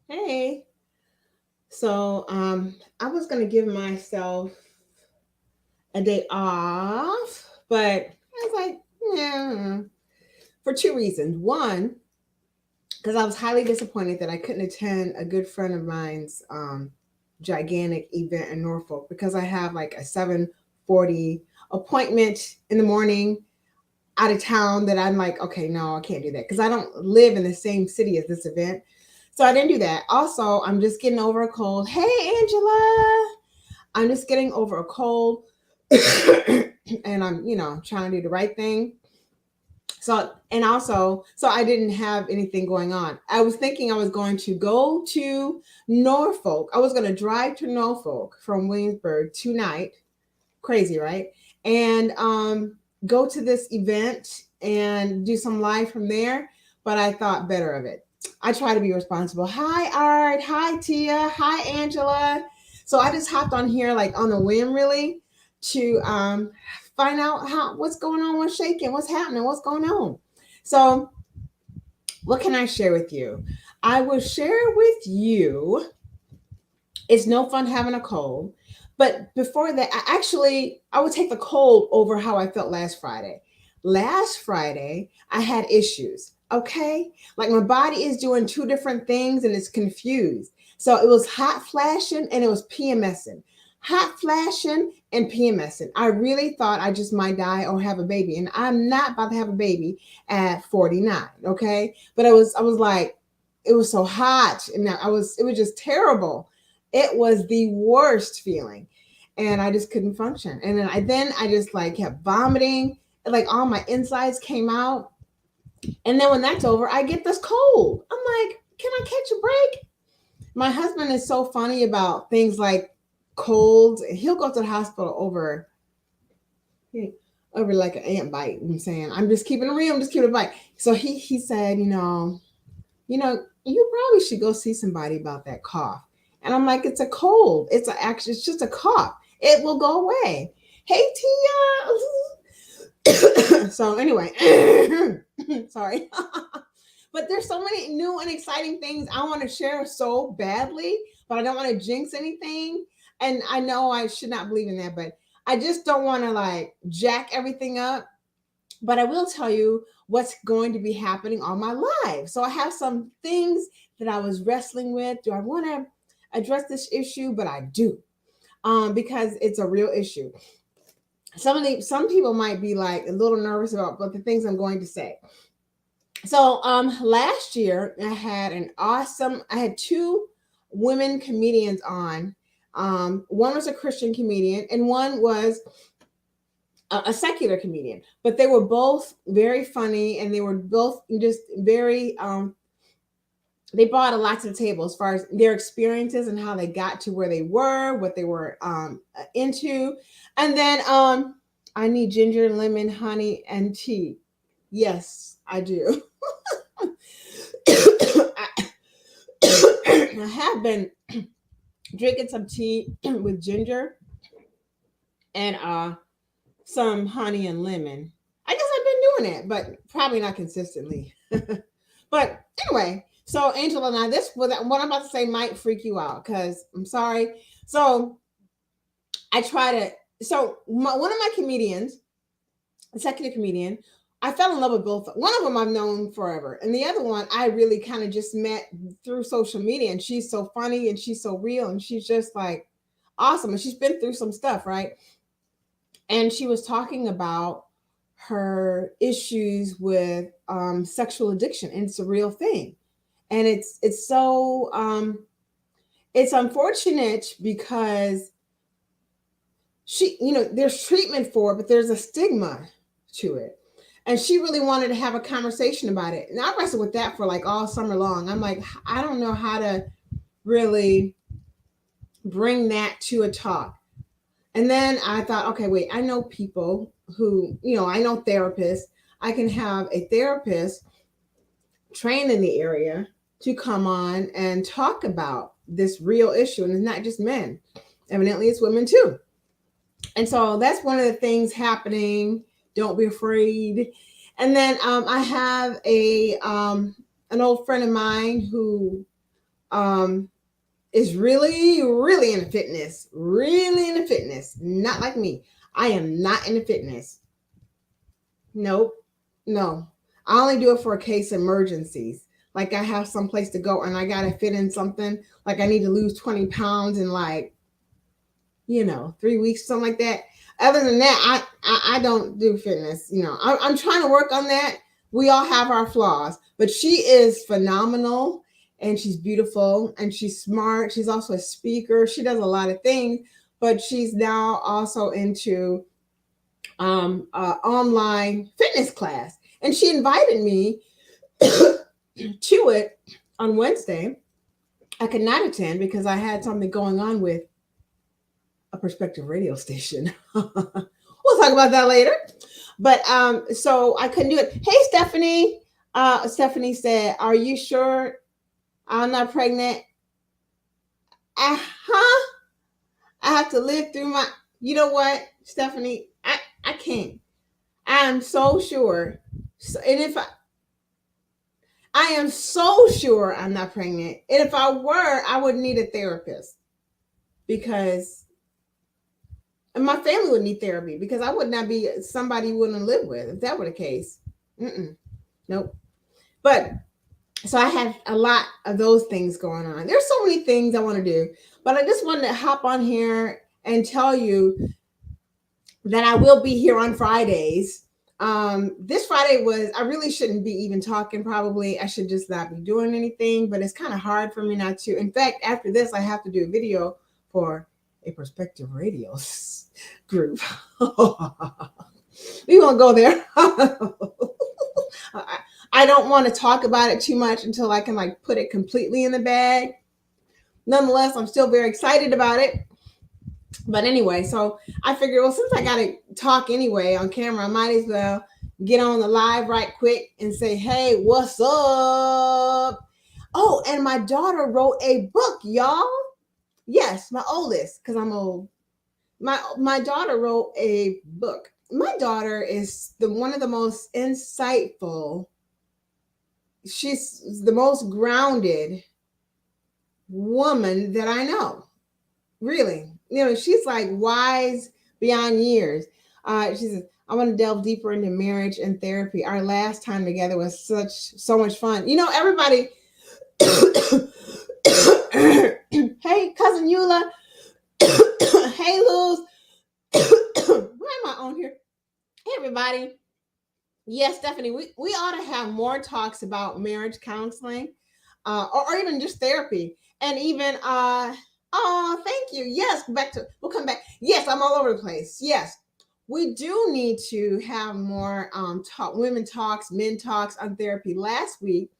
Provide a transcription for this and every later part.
Hey, I was gonna give myself a day off, but I was like, yeah, for two reasons. One, because I was highly disappointed that I couldn't attend a good friend of mine's gigantic event in Norfolk because I have like a 7:40 appointment in the morning out of town that I'm like, okay, no, I can't do that because I don't live in the same city as this event. So I didn't do that. Also, I'm just getting over a cold. Hey, Angela. I'm just getting over a cold and I'm, trying to do the right thing. So I didn't have anything going on. I was thinking I was going to go to Norfolk. I was going to drive to Norfolk from Williamsburg tonight. Crazy, right? And go to this event and do some live from there. But I thought better of it. I try to be responsible. Hi, Art. Hi, Tia. Hi, Angela. So I just hopped on here like on a whim, really, to find out what's going on, what's shaking, what's happening, what's going on. So what can I share with you? I will share with you. It's no fun having a cold. But before that, I would take the cold over how I felt last Friday. Last Friday, I had issues. Okay? Like my body is doing two different things and it's confused. So it was hot flashing and it was PMSing. Hot flashing and PMSing. I really thought I just might die or have a baby. And I'm not about to have a baby at 49. Okay. But I was like, it was so hot and it was just terrible. It was the worst feeling. And I just couldn't function. And then I just like kept vomiting. Like all my insides came out. And then when that's over, I get this cold. I'm like, can I catch a break? My husband is so funny about things like colds. He'll go to the hospital over like an ant bite. I'm saying, I'm just keeping it real. I'm just keeping it bite. So he said, you probably should go see somebody about that cough. And I'm like, it's a cold. It's just a cough. It will go away. Hey Tia. So anyway, sorry. But there's so many new and exciting things I want to share so badly, but I don't want to jinx anything. And I know I should not believe in that, but I just don't want to like jack everything up. But I will tell you what's going to be happening on my live. So I have some things that I was wrestling with. Do I want to address this issue? But I do, because it's a real issue. Some people might be like a little nervous about the things I'm going to say. So last year I had two women comedians on. One was a Christian comedian and one was a secular comedian, but they were both very funny and they were both just very they brought a lot to the table as far as their experiences and how they got to where they were, what they were into. And then I need ginger, lemon, honey, and tea. Yes, I do. I have been drinking some tea with ginger and some honey and lemon. I guess I've been doing it, but probably not consistently. But anyway, so Angela and I, this what I'm about to say might freak you out because I'm sorry. So I try to. One of my comedians, a secular comedian, I fell in love with both. One of them I've known forever, and the other one I really kind of just met through social media. And she's so funny and she's so real and she's just like awesome. And she's been through some stuff, right? And she was talking about her issues with sexual addiction, and it's a real thing. And it's unfortunate because there's treatment for it, but there's a stigma to it. And she really wanted to have a conversation about it. And I wrestled with that for like all summer long. I'm like, I don't know how to really bring that to a talk. And then I thought, okay, wait, I know people I know therapists. I can have a therapist trained in the area to come on and talk about this real issue. And it's not just men, evidently, it's women too. And so that's one of the things happening. Don't be afraid. And then I have an old friend of mine who is really, really into fitness. Really into fitness. Not like me. I am not into fitness. Nope. No. I only do it for case emergencies. Like I have some place to go and I gotta fit in something. Like I need to lose 20 pounds in like, 3 weeks, something like that. Other than that, I don't do fitness. I'm trying to work on that. We all have our flaws, but she is phenomenal and she's beautiful and she's smart. She's also a speaker. She does a lot of things, but she's now also into online fitness class, and she invited me to it on Wednesday. I could not attend because I had something going on with a prospective radio station. We'll talk about that later. But so I couldn't do it. Hey, Stephanie. Stephanie said, "Are you sure I'm not pregnant?" Uh-huh. I have to live through my. You know what, Stephanie? I can't. I am so sure. And if I am so sure I'm not pregnant, and if I were, I would need a therapist because and my family would need therapy because I would not be somebody you wouldn't live with if that were the case. Mm-mm. Nope. But so I have a lot of those things going on. There's so many things I want to do, but I just wanted to hop on here and tell you that I will be here on Fridays. This Friday I really shouldn't be even talking. Probably I should just not be doing anything, but it's kind of hard for me not to. In fact, after this, I have to do a video for a prospective radio group. We won't go there. I don't want to talk about it too much until I can like put it completely in the bag. Nonetheless, I'm still very excited about it. But anyway, so I figured, well, since I got to talk anyway on camera, I might as well get on the live right quick and say, hey, what's up? Oh, and my daughter wrote a book, y'all. Yes, my oldest, because I'm old. My daughter wrote a book. My daughter is one of the most insightful. She's the most grounded woman that I know. Really, she's like wise beyond years. She says, I want to delve deeper into marriage and therapy. Our last time together was so much fun. Everybody. Hey, cousin Eula. Hey, Luz. Why am I on here? Hey, everybody. Yes, Stephanie, we ought to have more talks about marriage counseling, or even just therapy, and even oh, thank you. Yes, we'll come back. Yes, I'm all over the place. Yes, we do need to have more women talks, men talks on therapy. Last week,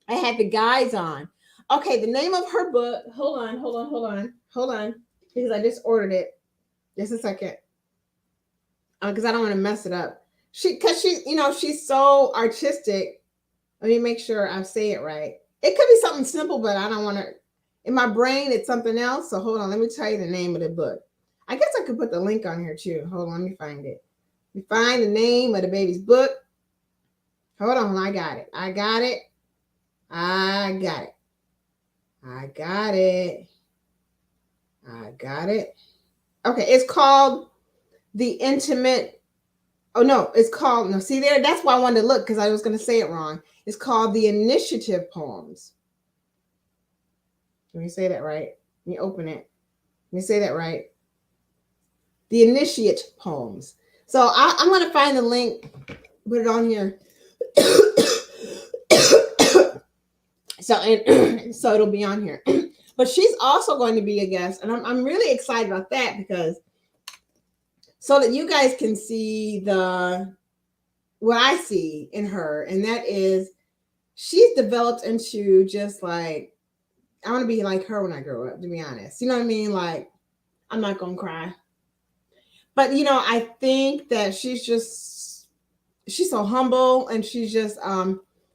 I had the guys on. Okay, the name of her book. Hold on, because I just ordered it. Just a second, because I don't want to mess it up. She's so artistic. Let me make sure I say it right. It could be something simple, but I don't want to. In my brain, it's something else. So hold on. Let me tell you the name of the book. I guess I could put the link on here too. Hold on. Let me find it. You find the name of the baby's book. Hold on. I got it. I got it. I got it. I got it. I got it. Okay. It's called The Intimate. Oh, no. It's called. No, see there? That's why I wanted to look because I was going to say it wrong. It's called The Initiative Poems. Let me say that right. Let me open it. Let me say that right. The Initiate Poems. So I'm going to find the link, put it on here. So it'll be on here. But she's also going to be a guest, and I'm really excited about that because so that you guys can see what I see in her, and that is she's developed into just like I want to be like her when I grow up, to be honest. You know what I mean? Like, I'm not going to cry. But, I think that she's so humble and she's just,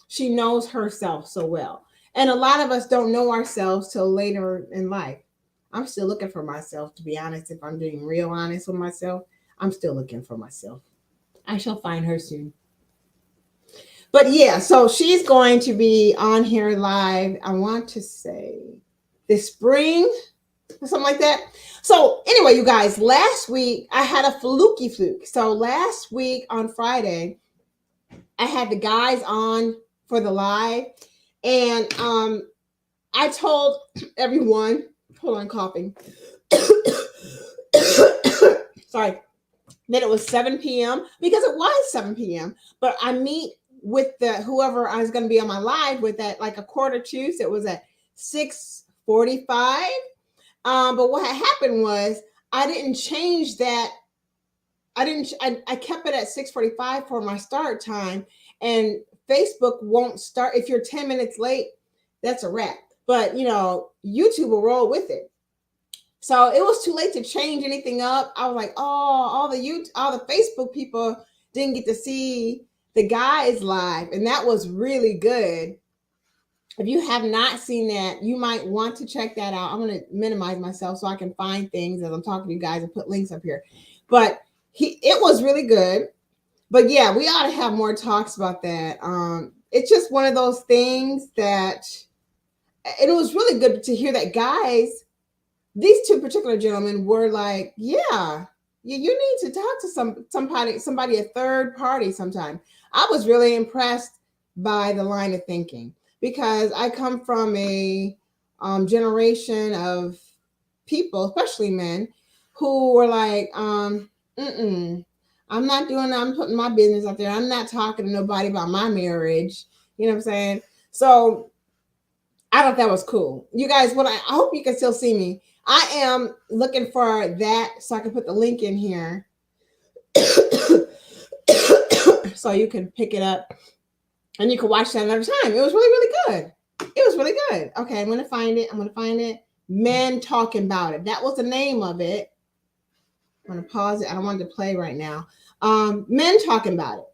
she knows herself so well. And a lot of us don't know ourselves till later in life. I'm still looking for myself, to be honest. If I'm being real honest with myself, I'm still looking for myself. I shall find her soon. But yeah, so she's going to be on here live. I want to say this spring or something like that. So anyway, you guys, last week I had a fluke. So last week on Friday, I had the guys on for the live, and I told everyone, hold on, coughing. Sorry, that it was 7 p.m. because it was 7 p.m. But I meet with the whoever I was going to be on my live with at like a quarter to, so it was at 6:45. But what had happened was I didn't change that. I kept it at 6:45 for my start time, and Facebook won't start if you're 10 minutes late. That's a wrap. But YouTube will roll with it. So it was too late to change anything up. I was like, oh, all the Facebook people didn't get to see the guys live, and that was really good. If you have not seen that, you might want to check that out. I'm going to minimize myself so I can find things as I'm talking to you guys and put links up here. But it was really good. But yeah, we ought to have more talks about that. It's just one of those things that, and it was really good to hear that guys, these two particular gentlemen were like, yeah, you need to talk to somebody, a third party sometime. I was really impressed by the line of thinking because I come from a generation of people, especially men, who were like, I'm not doing that. I'm putting my business out there. I'm not talking to nobody about my marriage. You know what I'm saying? So I thought that was cool. You guys, I hope you can still see me. I am looking for that so I can put the link in here so you can pick it up and you can watch that another time. It was really, really good. It was really good. Okay, I'm going to find it. Men Talking About It. That was the name of it. I'm going to pause it. I don't want it to play right now. Men Talking About It.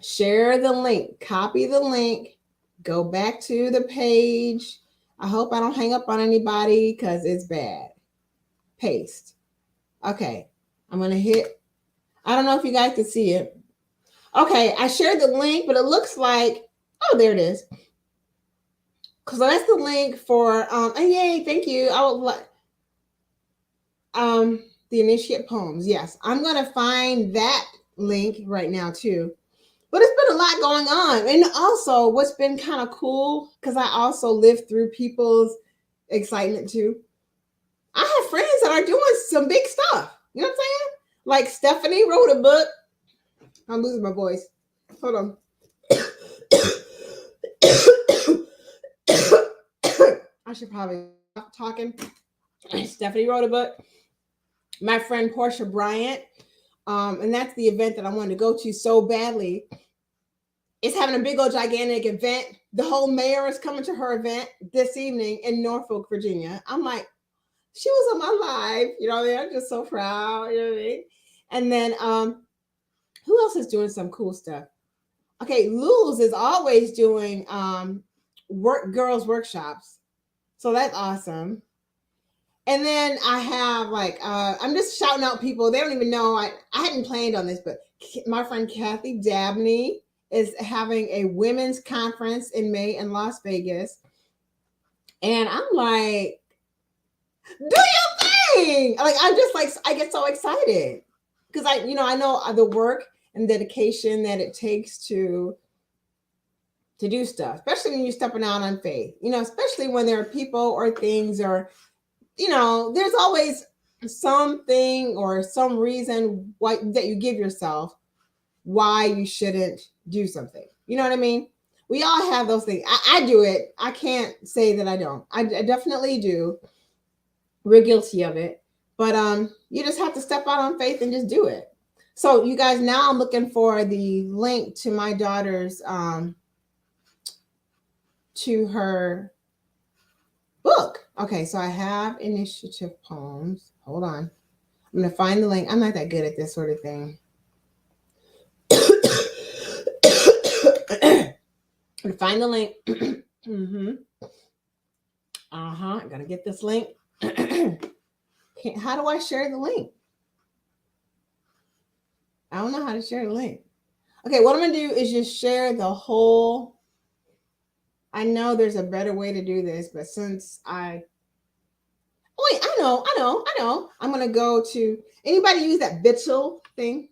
Share the link. Copy the link. Go back to the page. I hope I don't hang up on anybody because it's bad. Paste. Okay. I'm going to hit. I don't know if you guys can see it. Okay. I shared the link, but it looks like, oh, there it is. So that's the link for, and yay, thank you. I would like, the Initiate Poems. Yes. I'm going to find that link right now too. But it's been a lot going on. And also, what's been kind of cool, because I also lived through people's excitement too. I have friends that are doing some big stuff. You know what I'm saying? Like Stephanie wrote a book. I'm losing my voice. Hold on. I should probably stop talking. Stephanie wrote a book. My friend Portia Bryant, and that's the event that I wanted to go to so badly. It's having a big old gigantic event. The whole mayor is coming to her event this evening in Norfolk, Virginia. I'm like, she was on my live. You know what I mean? I'm just so proud. You know what I mean? And then who else is doing some cool stuff? Okay, Luz is always doing girls workshops. So that's awesome. And then I have like I'm just shouting out people. They don't even know I hadn't planned on this, but my friend Kathy Dabney is having a women's conference in May in Las Vegas. And I'm like, do your thing. Like I'm just like I get so excited. Because I know the work and dedication that it takes to do stuff, especially when you're stepping out on faith, especially when there are people or things or there's always something or some reason why that you give yourself why you shouldn't do something. You know what I mean? We all have those things. I do it. I can't say that I don't. I definitely do. We're guilty of it. But you just have to step out on faith and just do it. So you guys, now I'm looking for the link to my daughter's to her book. Okay, so I have Initiative Poems. Hold on. I'm going to find the link. I'm not that good at this sort of thing. I'm going to find the link. I'm going to get this link. How do I share the link? I don't know how to share the link. Okay, what I'm gonna do is just share the whole. I know there's a better way to do this, but since I oh wait, I know. I'm gonna go to anybody use that Bitchel thing?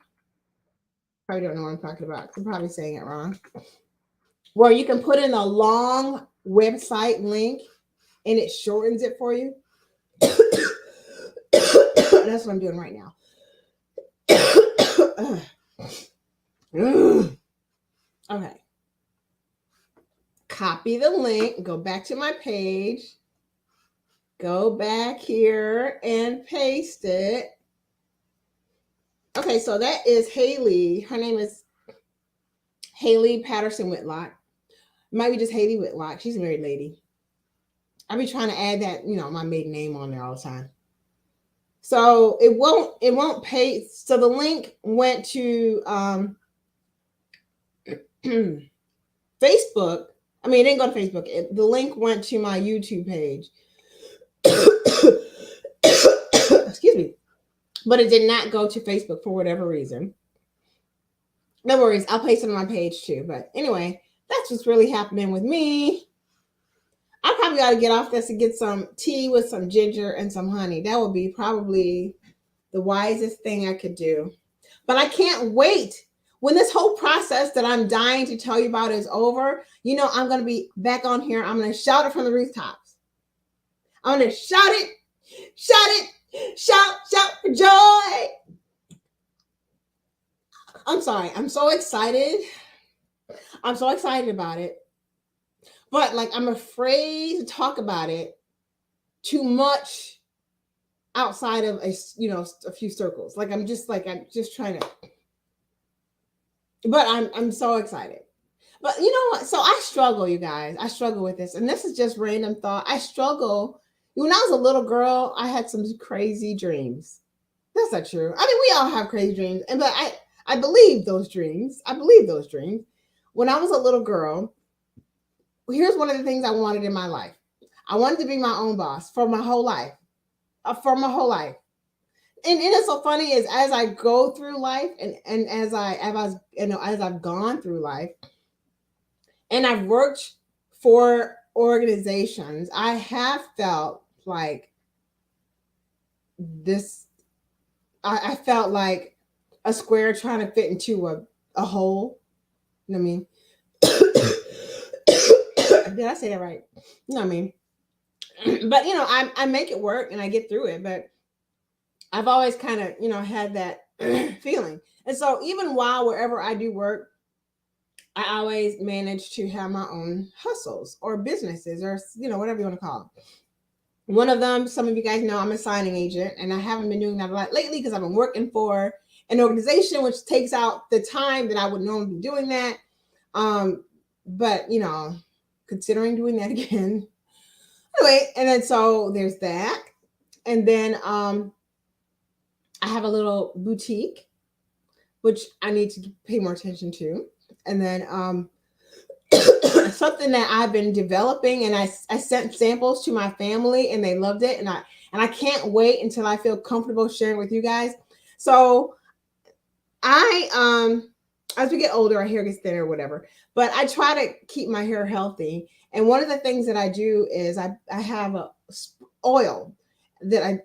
Probably don't know what I'm talking about. I'm probably saying it wrong. Where you can put in a long website link and it shortens it for you. That's what I'm doing right now. Okay. Copy the link, go back to my page, go back here and paste it. Okay, so that is Haley. Her name is Haley Patterson Whitlock. Might be just Haley Whitlock. She's a married lady. I be trying to add that, my maiden name on there all the time. So it won't paste. So the link went to Facebook. I mean, it didn't go to Facebook. The link went to my YouTube page. Excuse me. But it did not go to Facebook for whatever reason. No worries. I'll paste it on my page too. But anyway, that's what's really happening with me. I probably got to get off this and get some tea with some ginger and some honey. That would be probably the wisest thing I could do. But I can't wait. When this whole process that I'm dying to tell you about is over, I'm going to be back on here. I'm going to shout it from the rooftops. I'm going to shout it, shout for joy. I'm sorry. I'm so excited. I'm so excited about it. But I'm afraid to talk about it too much outside of a few circles. I'm just trying to. But I'm so excited. But you know what? So I struggle, you guys. I struggle with this, and this is just random thought. I struggle. When I was a little girl, I had some crazy dreams. That's not true. I mean, we all have crazy dreams, but I believe those dreams. I believe those dreams. When I was a little girl, here's one of the things I wanted in my life. I wanted to be my own boss for my whole life. For my whole life. And it's so funny is as I go through life and as I've gone through life and I've worked for organizations, I have felt like this. I felt like a square trying to fit into a hole. You know what I mean? Did I say that right? You know what I mean? But I make it work and I get through it. But I've always kind of had that feeling. And so even while wherever I do work, I always manage to have my own hustles or businesses or whatever you want to call them. One of them, some of you guys know, I'm a signing agent, and I haven't been doing that a lot lately because I've been working for an organization which takes out the time that I would normally be doing that. But considering doing that again. Anyway, and then so there's that. And then I have a little boutique, which I need to pay more attention to. And then something that I've been developing, and I sent samples to my family and they loved it. And I can't wait until I feel comfortable sharing with you guys. So I as we get older, our hair gets thinner or whatever, but I try to keep my hair healthy. And one of the things that I do is I have a oil that I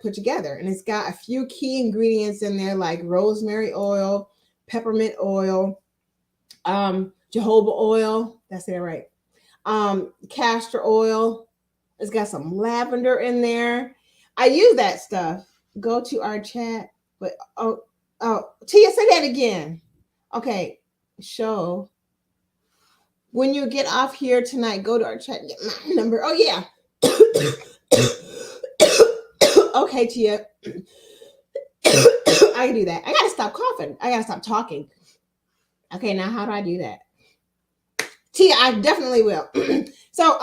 put together, and it's got a few key ingredients in there like rosemary oil, peppermint oil, jojoba oil. That's it, right? Castor oil. It's got some lavender in there. I use that stuff. Go to our chat, but Tia, say that again. Okay, show. When you get off here tonight, go to our chat and get my number. Oh yeah. Okay, Tia. I can do that. I gotta stop coughing. I gotta stop talking. Okay, now how do I do that? Tia, I definitely will. So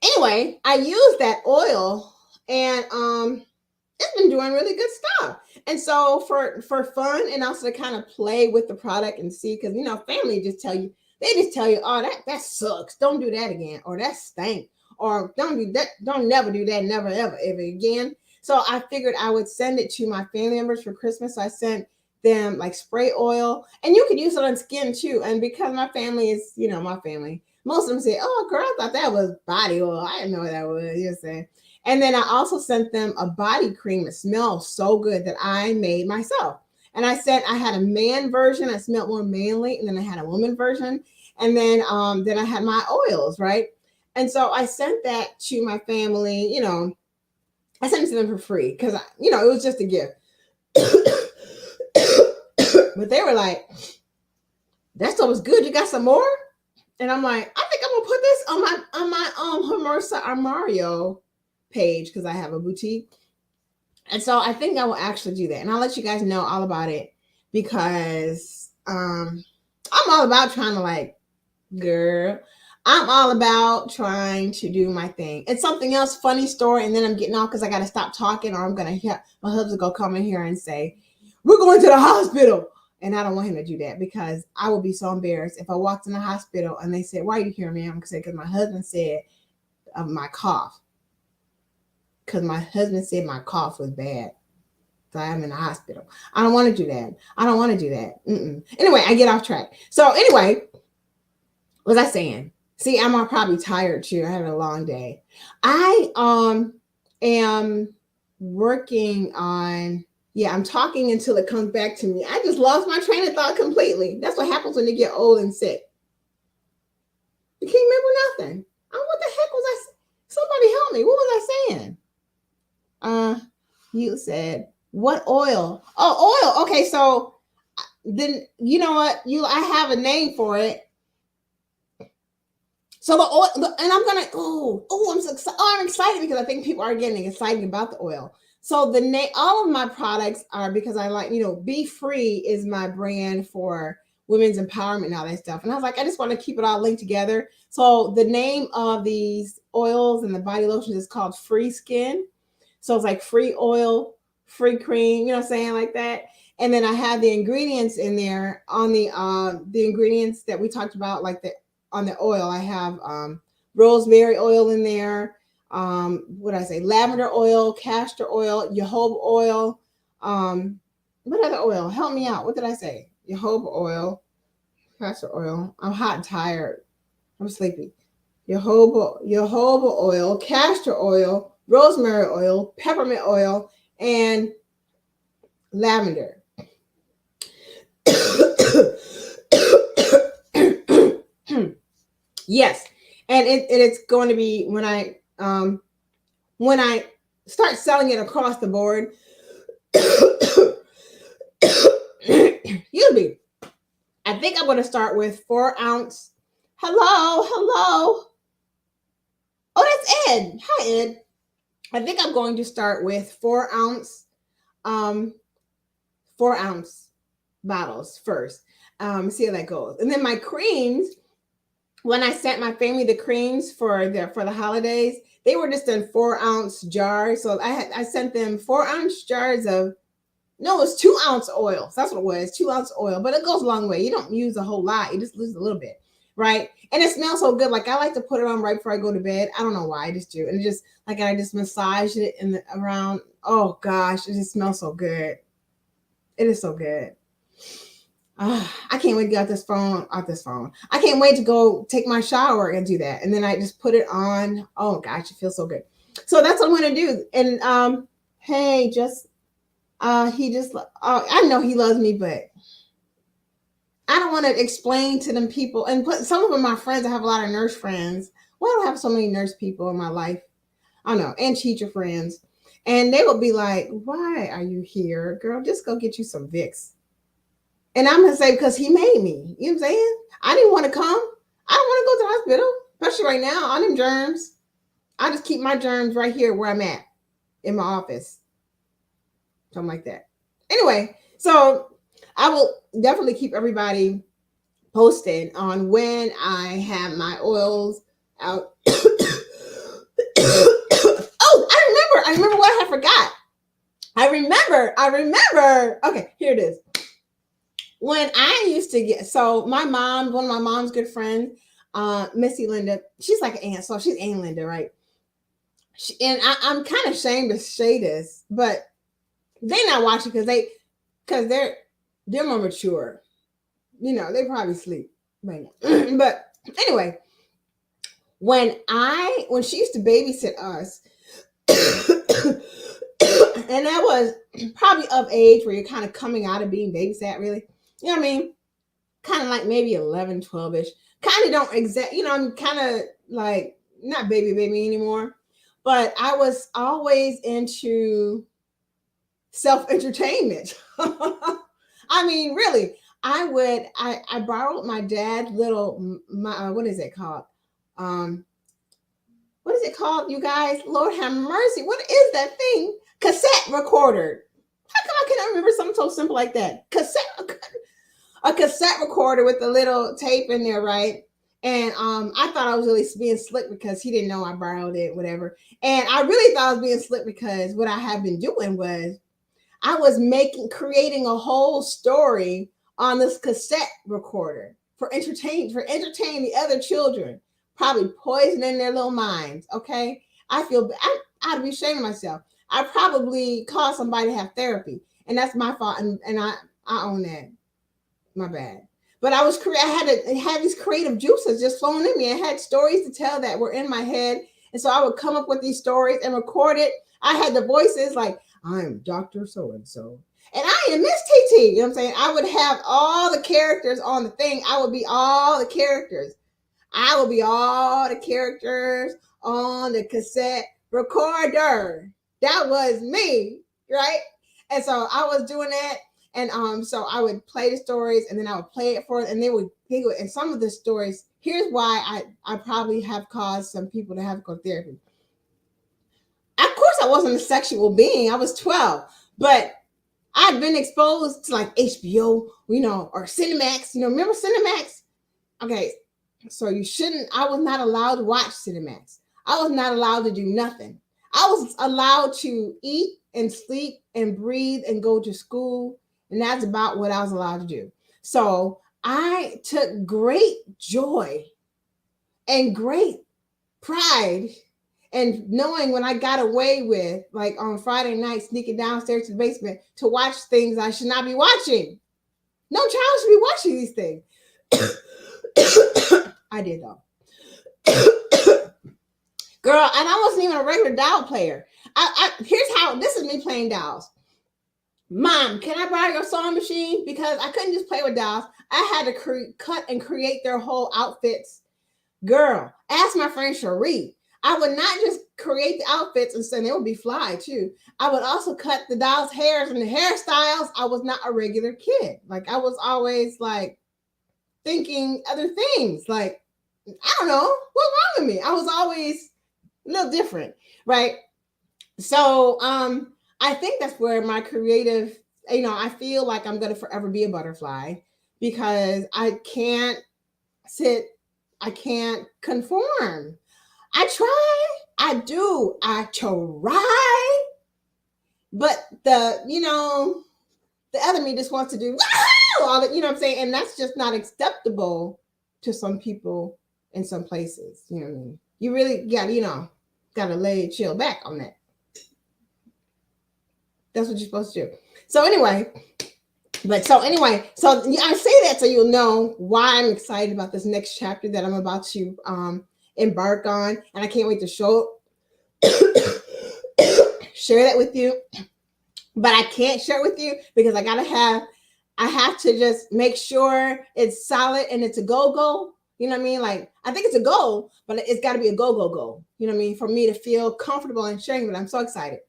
anyway, I use that oil and it's been doing really good stuff. And so for fun and also to kind of play with the product and see, because family just tell you, oh, that sucks. Don't do that again, or that stank, or don't do that, don't never do that, never ever again. So I figured I would send it to my family members for Christmas. So I sent them like spray oil, and you could use it on skin too. And because my family is, my family, most of them say, "Oh, girl, I thought that was body oil. I didn't know what that was." You know what I'm saying? And then I also sent them a body cream that smells so good that I made myself. And I had a man version. I smelled more manly, and then I had a woman version, and then I had my oils, right? And so I sent that to my family. I sent it to them for free because it was just a gift. But they were like, "That stuff was good. You got some more?" And I'm like, "I think I'm gonna put this on my Hermosa Armario page because I have a boutique." And so I think I will actually do that. And I'll let you guys know all about it because I'm all about trying to girl, I'm all about trying to do my thing. It's something else, funny story, and then I'm getting off because I got to stop talking or I'm going to hear my husband go come in here and say, "We're going to the hospital." And I don't want him to do that because I would be so embarrassed if I walked in the hospital and they said, "Why are you here, ma'am?" I'm going to say, "Because my husband said my cough." Because my husband said my cough was bad. So I'm in the hospital. I don't want to do that. I don't want to do that. Anyway, I get off track. So anyway, what was I saying? See, I'm probably tired too. I had a long day. I am working on, yeah, I'm talking until it comes back to me. I just lost my train of thought completely. That's what happens when you get old and sick. You can't remember nothing. What the heck was I saying? Somebody help me. What was I saying? You said what oil? Oh, oil. Okay, so then you know what? I have a name for it. So the oil, and I'm gonna. I'm excited because I think people are getting excited about the oil. So the name, all of my products are because I like, P.H.R.E.E.E is my brand for women's empowerment and all that stuff. And I was like, I just want to keep it all linked together. So the name of these oils and the body lotions is called Free Skin. So it's like free oil, free cream, you know what I'm saying, like that. And then I have the ingredients in there on the ingredients that we talked about, like on the oil. I have rosemary oil in there. What did I say? Lavender oil, castor oil, jojoba oil. What other oil? Help me out. What did I say? Jojoba oil, castor oil. I'm hot and tired. I'm sleepy. Jojoba oil, castor oil, rosemary oil, peppermint oil, and lavender. Yes, and it's going to be when I start selling it across the board. Excuse me. I think I'm going to start with 4-ounce. Hello. Oh, that's Ed. Hi, Ed. I think I'm going to start with 4-ounce 4-ounce bottles first. See how that goes. And then my creams, when I sent my family the creams for the holidays, they were just in 4-ounce jars. So I sent them 4-ounce jars of, no, it's 2-ounce oil. That's what it was, 2-ounce oil. But it goes a long way. You don't use a whole lot. You just lose a little bit, right? And it smells so good. Like I like to put it on right before I go to bed. I don't know why, I just do. And just like I just massage it around. Oh gosh, it just smells so good. It is so good. I can't wait to get off this phone. I can't wait to go take my shower and do that. And then I just put it on. Oh gosh, it feels so good. So that's what I'm gonna do. And hey, he just I know he loves me, but I don't want to explain to them people. And some of them are my friends. I have a lot of nurse friends. Why do I have so many nurse people in my life? I don't know, and teacher friends. And they will be like, "Why are you here, girl? Just go get you some Vicks." And I'm gonna say, because he made me. You know what I'm saying? I didn't want to come. I don't want to go to the hospital, especially right now on them germs. I just keep my germs right here where I'm at in my office. Something like that. Anyway, so I will definitely keep everybody posted on when I have my oils out. Oh, I remember what I forgot. I remember. Okay, here it is. When I used to get, so my mom, one of my mom's good friends, Missy Linda, she's like an aunt, so she's Aunt Linda, right? And I'm kind of ashamed to say this, but they're not watching because they're They're more mature. They probably sleep right now. But anyway, when she used to babysit us, and that was probably of age where you're kind of coming out of being babysat, really. You know what I mean? Kind of like maybe 11, 12ish. Kind of don't exact, I'm kind of like not baby anymore. But I was always into self entertainment. I mean, really, I borrowed my dad's little what is it called? Um, what is it called, you guys? Lord have mercy. What is that thing? Cassette recorder. How come I cannot remember something so simple like that? A cassette recorder with a little tape in there, right? And I thought I was really being slick because he didn't know I borrowed it, whatever. And I really thought I was being slick because what I had been doing was I was creating a whole story on this cassette recorder for entertaining the other children, probably poisoning their little minds. Okay, I'd be ashamed of myself. I probably caused somebody to have therapy, and that's my fault, and I own that. My bad. But I had to have these creative juices just flowing in me. I had stories to tell that were in my head, and so I would come up with these stories and record it. I had the voices like I'm Dr. So and so. And I am Miss TT. You know what I'm saying? I would have all the characters on the thing. I would be all the characters. I will be all the characters on the cassette recorder. That was me, right? And so I was doing that, and so I would play the stories, and then I would play it for them, and they would. And some of the stories. Here's why I probably have caused some people to have to go to therapy. Of course, I wasn't a sexual being. I was 12, but I'd been exposed to like HBO, or Cinemax. Remember Cinemax? Okay, so you shouldn't. I was not allowed to watch Cinemax. I was not allowed to do nothing. I was allowed to eat and sleep and breathe and go to school, and that's about what I was allowed to do. So I took great joy and great pride and knowing when I got away with, like on Friday night, sneaking downstairs to the basement to watch things I should not be watching. No child should be watching these things. I did though. Girl, and I wasn't even a regular doll player. Here's how this is me playing dolls. Mom, can I borrow your sewing machine? Because I couldn't just play with dolls. I had to cut and create their whole outfits. Girl, ask my friend Cherie. I would not just create the outfits and send they would be fly too. I would also cut the dolls' hairs and the hairstyles. I was not a regular kid. Like I was always like thinking other things. Like, I don't know, what's wrong with me? I was always a little different, right? So I think that's where my creative, I feel like I'm gonna forever be a butterfly because sit, I can't conform. I try, I do, I try, but the other me just wants to do all that, what I'm saying? And that's just not acceptable to some people in some places. You know what I mean? You really gotta lay chill back on that. That's what you're supposed to do. So anyway, so I say that so you'll know why I'm excited about this next chapter that I'm about to embark on, and I can't wait to share that with you. But I can't share it with you because I have to just make sure it's solid and it's a go. You know what I mean? Like I think it's a goal, but it's got to be a go. You know what I mean? For me to feel comfortable and sharing it, I'm so excited.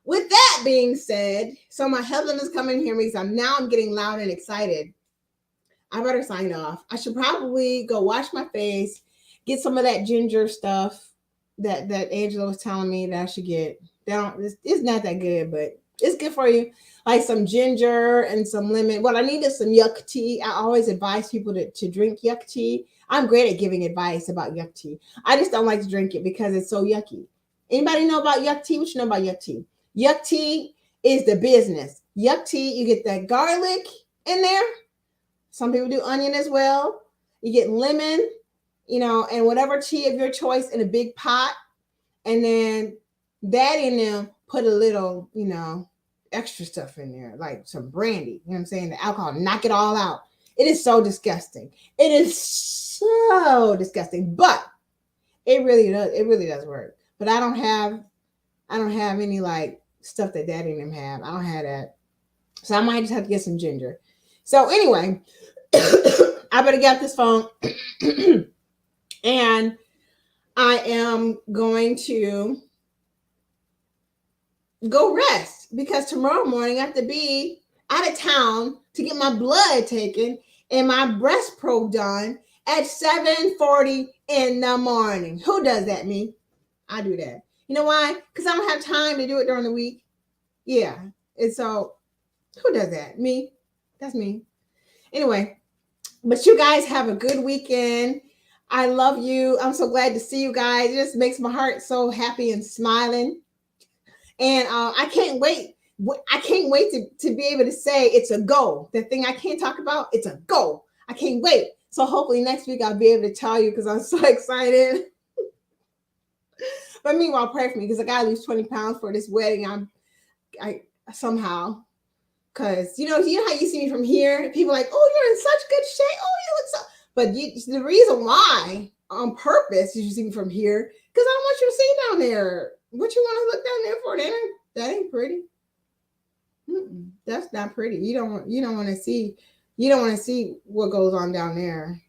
With that being said, so my husband is coming here because I'm getting loud and excited. I better sign off. I should probably go wash my face, get some of that ginger stuff that Angela was telling me that I should get. It's not that good, but it's good for you. Like some ginger and some lemon. What I need is some yuck tea. I always advise people to drink yuck tea. I'm great at giving advice about yuck tea. I just don't like to drink it because it's so yucky. Anybody know about yuck tea? What you know about yuck tea? Yuck tea is the business. Yuck tea, you get that garlic in there. Some people do onion as well. You get lemon, and whatever tea of your choice in a big pot. And then that in them, put a little, extra stuff in there, like some brandy. You know what I'm saying? The alcohol, knock it all out. It is so disgusting. It is so disgusting, but it really does. It really does work. But I don't have any like stuff that Daddy and them have. I don't have that, so I might just have to get some ginger. So anyway, I better get off this phone, and I am going to go rest because tomorrow morning I have to be out of town to get my blood taken and my breast probe done at 7:40 in the morning. Who does that? Me. I do that. You know why? Because I don't have time to do it during the week. Yeah. And so who does that? Me. That's me. Anyway, but you guys have a good weekend. I love you. I'm so glad to see you guys. It just makes my heart so happy and smiling. And I can't wait. I can't wait to be able to say it's a goal. The thing I can't talk about, it's a goal. I can't wait. So hopefully next week I'll be able to tell you because I'm so excited. But meanwhile, pray for me because I gotta lose 20 pounds for this wedding. I somehow, because you know how you see me from here, people are like, oh, you're in such good shape. Oh, you look so. But the reason why on purpose you see me from here because I don't want you to see down there. What you want to look down there for? That ain't pretty. That's not pretty. You don't want to see. You don't want to see what goes on down there.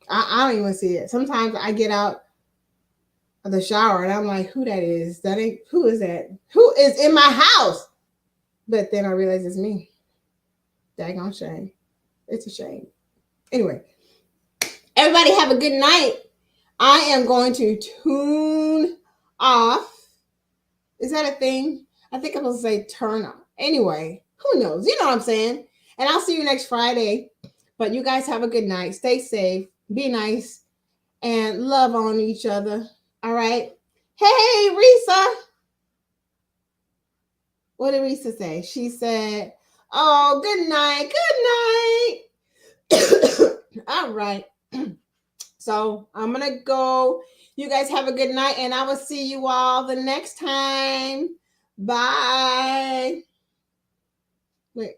I don't even see it. Sometimes I get out of the shower and I'm like, who that is? That ain't who is that? Who is in my house? But then I realize it's me. Daggone shame. It's a shame. Anyway, everybody have a good night. I am going to tune off. Is that a thing? I think I'm supposed to say turn off. Anyway, who knows? You know what I'm saying? And I'll see you next Friday. But you guys have a good night. Stay safe. Be nice. And love on each other. All right? Hey, Risa. What did Risa say? She said, oh, good night. Good night. All right. So I'm going to go. You guys have a good night, and I will see you all the next time. Bye. Wait.